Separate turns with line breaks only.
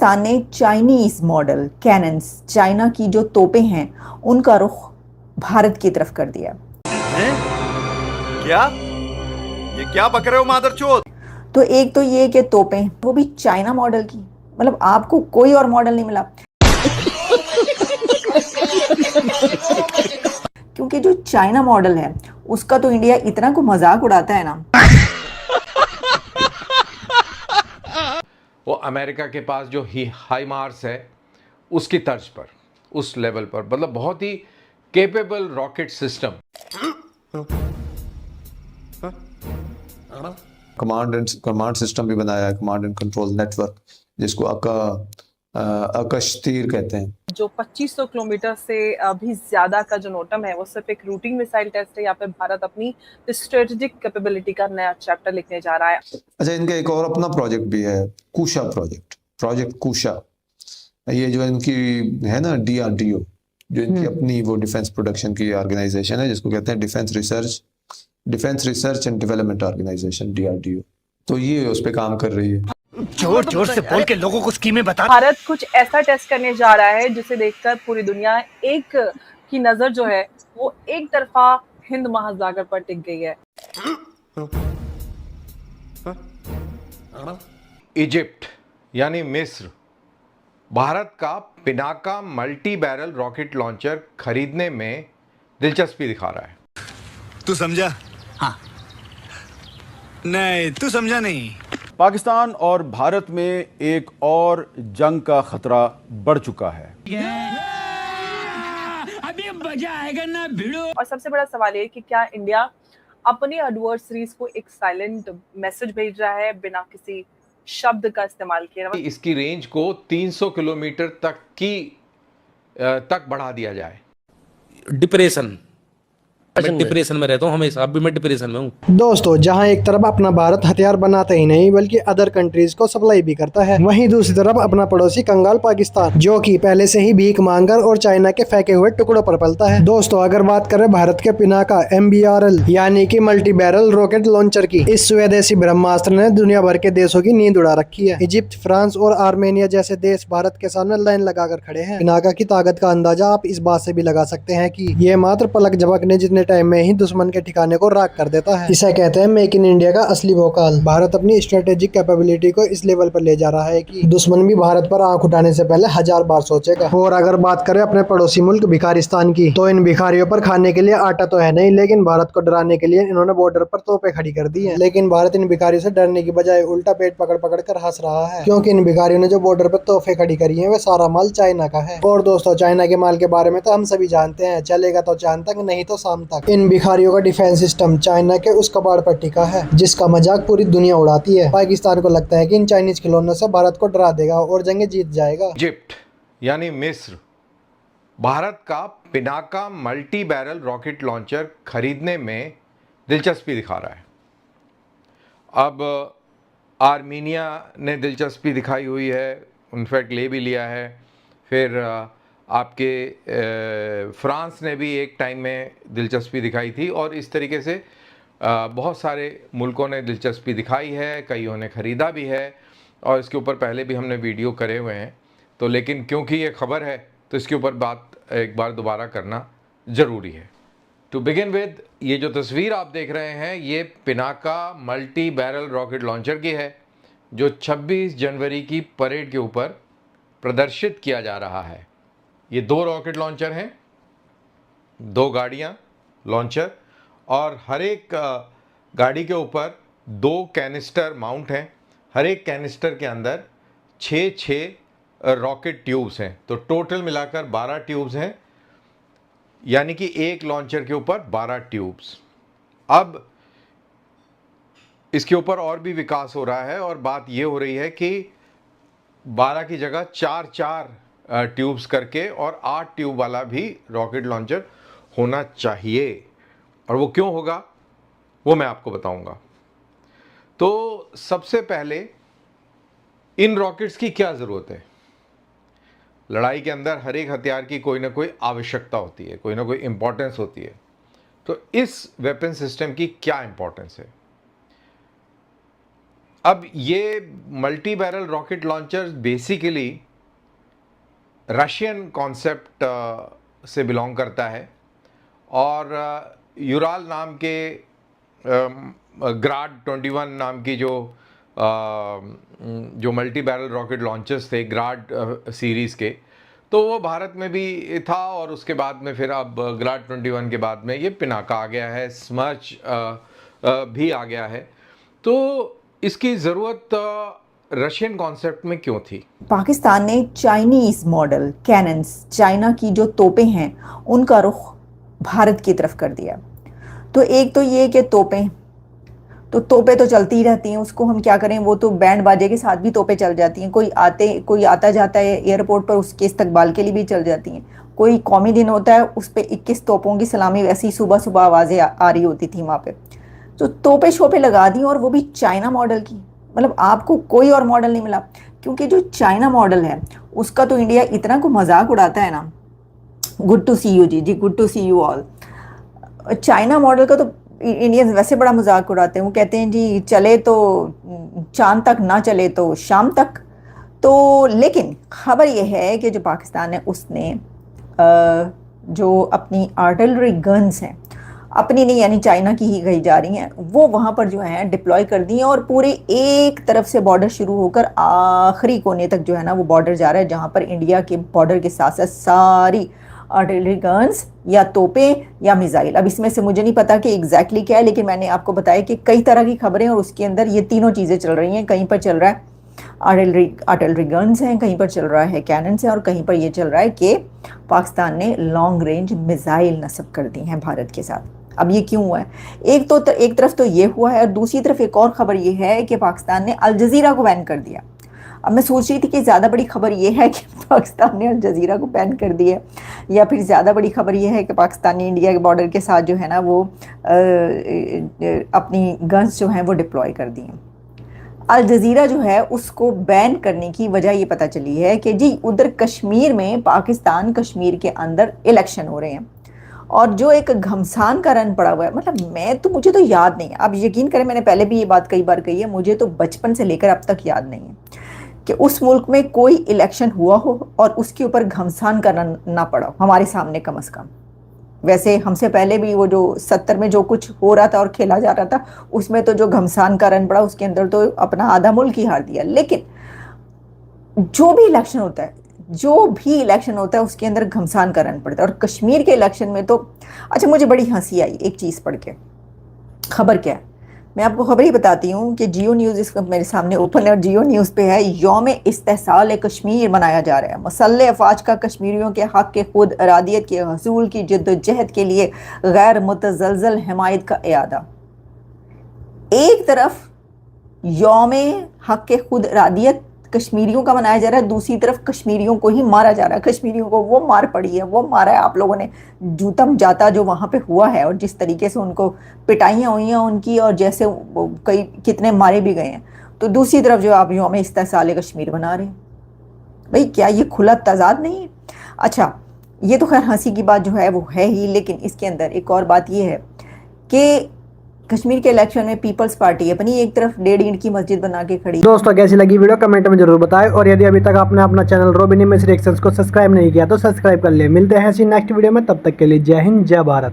पाकिस्तान ने Chinese model cannons, China की जो तोपें हैं, उनका रुख भारत की तरफ कर दिया।
क्या? ये क्या बक रहे हो मादरचोद?
तो एक तो ये कि तोपें वो भी चाइना मॉडल की, मतलब आपको कोई और मॉडल नहीं मिला। क्योंकि जो चाइना मॉडल है उसका तो इंडिया इतना को मजाक उड़ाता है ना।
वो अमेरिका के पास जो हाई मार्स है उसकी तर्ज पर, उस लेवल पर, मतलब बहुत ही capable rocket system.
Command system भी बनाया है, कमांड एंड कंट्रोल नेटवर्क, जिसको आकाश तीर कहते हैं।
जो 2500 किलोमीटर से भी ज्यादा का जो नोटम है वो सिर्फ एक रूटीन मिसाइल टेस्ट है, या फिर भारत अपनी स्ट्रेटेजिक कैपेबिलिटी का नया चैप्टर लिखने जा रहा है।
अच्छा, इनका एक और अपना प्रोजेक्ट भी है, कुशा प्रोजेक्ट कुशा। ये जो इनकी है ना DRDO, जो इनकी अपनी वो डिफेंस प्रोडक्शन की ऑर्गेनाइजेशन है, जिसको कहते हैं defence research and development organisation, DRDO। तो ये उस पर काम कर रही है।
जोर जोर से बोल के लोगों को स्कीमें बता।
भारत कुछ ऐसा टेस्ट करने जा रहा है जिसे देखकर पूरी दुनिया एक की नजर जो है वो एक तरफा हिंद महासागर पर टिक गई है।
इजिप्ट यानी मिस्र भारत का Pinaka multi barrel rocket launcher खरीदने में दिलचस्पी दिखा रहा है।
तू समझा? हाँ। नहीं, तू समझा नहीं।
पाकिस्तान और भारत में एक और जंग का खतरा बढ़ चुका है।
अभी मजा आएगा ना भिड़ो।
और सबसे बड़ा सवाल ये कि क्या इंडिया अपनी एडवर्सरीज को एक साइलेंट मैसेज भेज रहा है बिना किसी शब्द का इस्तेमाल किए।
इसकी रेंज को 300 किलोमीटर तक बढ़ा दिया जाए।
डिप्रेशन में रहता हूँ हमेशा, अब भी मैं डिप्रेशन में हूँ।
दोस्तों, जहां एक तरफ अपना भारत हथियार बनाता ही नहीं बल्कि अदर कंट्रीज को सप्लाई भी करता है, वहीं दूसरी तरफ अपना पड़ोसी कंगाल पाकिस्तान, जो कि पहले से ही भीख मांगर और चाइना के फेंके हुए टुकड़ों पर पलता है। दोस्तों, अगर बात करें भारत के पिनाका MBRL यानी कि मल्टी बैरल रॉकेट लॉन्चर की, इस स्वदेशी ब्रह्मास्त्र ने दुनिया भर के देशों की नींद उड़ा रखी है। इजिप्ट, फ्रांस और आर्मेनिया जैसे देश भारत के सामने लाइन लगाकर खड़े हैं। पिनाका की ताकत का अंदाजा आप इस बात से भी लगा सकते हैं कि ये मात्र पलक झपकने जितने टाइम में ही दुश्मन के ठिकाने को राख कर देता है। इसे कहते हैं मेक इन इंडिया का असली भोकाल। भारत अपनी स्ट्रेटेजिक कैपेबिलिटी को इस लेवल पर ले जा रहा है कि दुश्मन भी भारत पर आंख उठाने से पहले 1000 बार सोचेगा। और अगर बात करें अपने पड़ोसी मुल्क भिखारिस्तान की, तो इन भिखारियों पर खाने के लिए आटा तो है नहीं, लेकिन भारत को डराने के लिए इन्होंने बॉर्डर पर तोपें खड़ी कर दी है। लेकिन भारत इन भिखारियों से डरने की बजाय उल्टा पेट पकड़ पकड़ कर हंस रहा है, क्योंकि इन भिखारियों ने जो बॉर्डर पर तोहफे खड़ी करी है वे सारा माल चाइना का है। और दोस्तों, चाइना के माल के बारे में तो हम सभी जानते हैं, चलेगा तो चांद तक, नहीं तो शाम तक। इन भिखारियों का डिफेंस सिस्टम चाइना के उस कबाड़ पर टिका है जिसका मजाक पूरी दुनिया उड़ाती है। पाकिस्तान को लगता है कि इन चाइनीज खिलौनों से भारत को डरा देगा और जंगे जीत जाएगा।
इजिप्ट यानी मिस्र भारत का Pinaka multi barrel rocket launcher खरीदने में दिलचस्पी दिखा रहा है। अब आर्मीनिया ने दिलचस्पी दिखाई हुई है, इनफैक्ट ले भी लिया है। फिर आपके फ्रांस ने भी एक टाइम में दिलचस्पी दिखाई थी, और इस तरीके से बहुत सारे मुल्कों ने दिलचस्पी दिखाई है, कईयों ने ख़रीदा भी है, और इसके ऊपर पहले भी हमने वीडियो करे हुए हैं। तो लेकिन क्योंकि ये खबर है तो इसके ऊपर बात एक बार दोबारा करना ज़रूरी है। टू बिगिन विद, ये जो तस्वीर आप देख रहे हैं ये Pinaka multi barrel rocket launcher की है, जो 26 जनवरी की परेड के ऊपर प्रदर्शित किया जा रहा है। ये 2 रॉकेट लॉन्चर हैं, 2 गाड़ियाँ लॉन्चर, और हर एक गाड़ी के ऊपर 2 कैनिस्टर माउंट हैं। हर एक कैनिस्टर के अंदर 6 रॉकेट ट्यूब्स हैं, तो टोटल मिलाकर 12 ट्यूब्स हैं, यानी कि एक लॉन्चर के ऊपर 12 ट्यूब्स। अब इसके ऊपर और भी विकास हो रहा है, और बात ये हो रही है कि 12 की जगह 4 ट्यूब्स करके और 8 ट्यूब वाला भी रॉकेट लॉन्चर होना चाहिए। और वो क्यों होगा वो मैं आपको बताऊंगा। तो सबसे पहले इन रॉकेट्स की क्या ज़रूरत है। लड़ाई के अंदर हर एक हथियार की कोई ना कोई आवश्यकता होती है, कोई ना कोई इम्पोर्टेंस होती है। तो इस वेपन सिस्टम की क्या इम्पोर्टेंस है। अब ये multi barrel rocket launcher basically Russian concept से बिलोंग करता है और यूराल नाम के ग्राड 21 नाम की जो मल्टी बैरल रॉकेट लॉन्चर्स थे ग्राड सीरीज़ के, तो वो भारत में भी था और उसके बाद में फिर अब ग्राड 21 के बाद में ये पिनाका आ गया है, स्मर्च भी आ गया है। तो इसकी ज़रूरत रशियन कॉन्सेप्ट में क्यों थी?
पाकिस्तान ने चाइनीज मॉडल कैनन्स, चाइना की जो तोपें हैं, उनका रुख भारत की तरफ कर दिया। तो एक तो ये कि तोपें तो चलती ही रहती हैं, उसको हम क्या करें, वो तो बैंड बाजे के साथ भी तोपें चल जाती हैं। कोई आता जाता है एयरपोर्ट पर, उसके इस्तकबाल के लिए भी चल जाती हैं। कोई कौमी दिन होता है, उस पर 21 तोपों की सलामी वैसी सुबह सुबह आवाज़ें आ रही होती थी वहाँ पे। तो तोपें शोपें लगा दी और वो भी चाइना मॉडल की। मतलब आपको कोई और मॉडल नहीं मिला, क्योंकि जो चाइना मॉडल है उसका तो इंडिया इतना को मजाक उड़ाता है ना। Good to see you ji, good to see you all. China model का तो इंडियंस वैसे बड़ा मजाक उड़ाते हैं। वो कहते हैं जी चले तो चांद तक, ना चले तो शाम तक। तो लेकिन खबर यह है कि जो पाकिस्तान है उसने जो अपनी आर्टिलरी गन्स हैं, अपनी नहीं यानी चाइना की ही कही जा रही हैं, वो वहाँ पर जो है डिप्लॉय कर दी हैं और पूरे एक तरफ से बॉर्डर शुरू होकर आखिरी कोने तक जो है ना वो बॉर्डर जा रहा है, जहाँ पर इंडिया के बॉर्डर के साथ साथ सारी आर्टिलरी गन्स या तोपें या मिसाइल। अब इसमें से मुझे नहीं पता कि एग्जैक्टली क्या है, लेकिन मैंने आपको बताया कि कई तरह की खबरें और उसके अंदर ये तीनों चीज़ें चल रही हैं। कहीं पर चल रहा है आर्टिलरी गन्स हैं, कहीं पर चल रहा है कैनन्स हैं और कहीं पर ये चल रहा है कि पाकिस्तान ने लॉन्ग रेंज मिसाइल नस्ब कर दी हैं भारत के साथ। अब ये क्यों हुआ है? एक तरफ तो ये हुआ है और दूसरी तरफ एक और ख़बर ये है कि पाकिस्तान ने अल जज़ीरा को बैन कर दिया। अब मैं सोच रही थी कि ज़्यादा बड़ी खबर ये है कि पाकिस्तान ने अल जज़ीरा को बैन कर दिया, या फिर ज़्यादा बड़ी खबर ये है कि पाकिस्तान ने इंडिया के बॉर्डर के साथ जो है ना वो अपनी गन्स जो हैं वो डिप्लॉय कर दी हैं। अल जज़ीरा जो है उसको बैन करने की वजह ये पता चली है कि जी उधर कश्मीर में, पाकिस्तान कश्मीर के अंदर इलेक्शन हो रहे हैं और जो एक घमसान का रन पड़ा हुआ है। मतलब मुझे तो याद नहीं है, आप यकीन करें मैंने पहले भी ये बात कई बार कही है, मुझे तो बचपन से लेकर अब तक याद नहीं है कि उस मुल्क में कोई इलेक्शन हुआ हो और उसके ऊपर घमसान का रन ना पड़ा हो हमारे सामने कम से कम। वैसे हमसे पहले भी वो जो 70 में जो कुछ हो रहा था और खेला जा रहा था, उसमें तो जो घमसान का रन पड़ा उसके अंदर तो अपना आधा मुल्क ही हार दिया। लेकिन जो भी इलेक्शन होता है उसके अंदर घमसान का रन पड़ता है। और कश्मीर के इलेक्शन में तो अच्छा, मुझे बड़ी हंसी आई एक चीज़ पढ़ के। खबर क्या है, मैं आपको खबर ही बताती हूँ कि जियो न्यूज़ इसका मेरे सामने ओपन है और जियो न्यूज़ पे है, यौम इस्तेहसाल कश्मीर मनाया जा रहा है। मुसल्लह अफवाज का कश्मीरियों के हक़ के खुद इरादियत के हसूल की जद्दोजहद के लिए गैर मुतज़लज़ल हिमायत का इयादा। एक तरफ यौम हक़ के खुद इरादियत कश्मीरियों का मनाया जा रहा है, दूसरी तरफ कश्मीरियों को ही मारा जा रहा है। कश्मीरियों को वो मार पड़ी है, वो मारा है आप लोगों ने। जूतम जाता जो वहाँ पे हुआ है और जिस तरीके से उनको पिटाइयाँ हुई हैं उनकी, और जैसे कितने मारे भी गए हैं, तो दूसरी तरफ जो आप यौम इस्तेहसाल कश्मीर बना रहे हैं, भाई क्या ये खुला तजाद नहीं है? अच्छा, ये तो खैर हंसी की बात जो है वो है ही, लेकिन इसके अंदर एक और बात ये है कि कश्मीर के इलेक्शन में पीपल्स पार्टी अपनी एक तरफ 1.5 ईंट की मस्जिद बना के खड़ी।
दोस्तों कैसी लगी वीडियो कमेंट में जरूर बताएं, और यदि अभी तक आपने अपना चैनल रोबिन इमेज रिएक्शंस को सब्सक्राइब नहीं किया तो सब्सक्राइब कर ले। मिलते हैं ऐसी नेक्स्ट वीडियो में, तब तक के लिए जय हिंद जय भारत।